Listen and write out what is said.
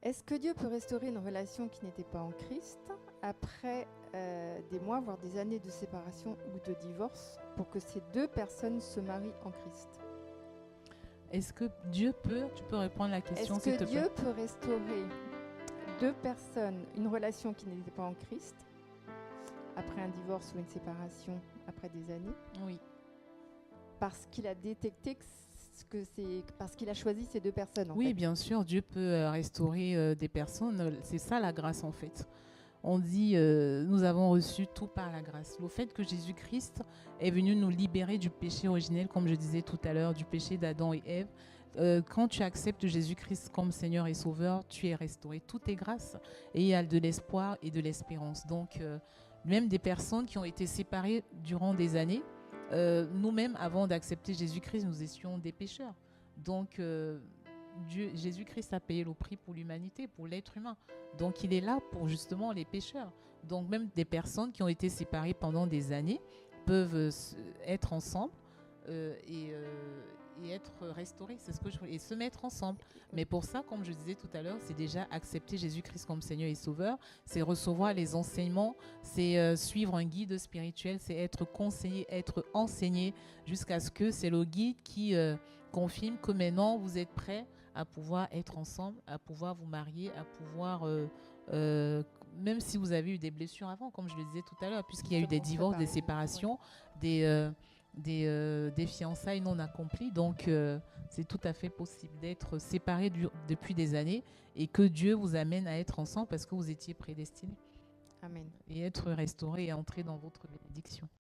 Est-ce que Dieu peut restaurer une relation qui n'était pas en Christ après des mois, voire des années de séparation ou de divorce pour que ces deux personnes se marient en Christ? Est-ce que Dieu peut, tu peux répondre à la question Est-ce s'il que te plaît? Dieu peut restaurer deux personnes, une relation qui n'était pas en Christ, après un divorce ou une séparation, après des années, Oui, parce qu'il a détecté que c'est parce qu'il a choisi ces deux personnes en oui, fait. bien sûr, Dieu peut restaurer des personnes. C'est ça la grâce en fait. On dit, nous avons reçu tout par la grâce. Le fait que Jésus-Christ est venu nous libérer du péché originel, comme je disais tout à l'heure, du péché d'Adam et Ève. Quand tu acceptes Jésus-Christ comme Seigneur et Sauveur, tu es restauré. Tout est grâce. Et il y a de l'espoir et de l'espérance. Donc, même des personnes qui ont été séparées durant des années, nous-mêmes, avant d'accepter Jésus-Christ, nous étions des pécheurs. Donc, Jésus-Christ a payé le prix pour l'humanité, pour l'être humain. Donc, il est là pour justement les pécheurs. Donc, même des personnes qui ont été séparées pendant des années peuvent être ensemble et être restaurées. C'est ce que je veux, et se mettre ensemble. Mais pour ça, comme je disais tout à l'heure, c'est déjà accepter Jésus-Christ comme Seigneur et Sauveur. C'est recevoir les enseignements. C'est suivre un guide spirituel. C'est être conseillé, être enseigné jusqu'à ce que c'est le guide qui confirme que maintenant vous êtes prêts à pouvoir être ensemble, à pouvoir vous marier, à pouvoir, même si vous avez eu des blessures avant, comme je le disais tout à l'heure, puisqu'il y a eu des divorces, des séparations, des fiançailles non accomplies. Donc, c'est tout à fait possible d'être séparés depuis des années et que Dieu vous amène à être ensemble parce que vous étiez prédestinés Amen. et être restaurés et entrer dans votre bénédiction.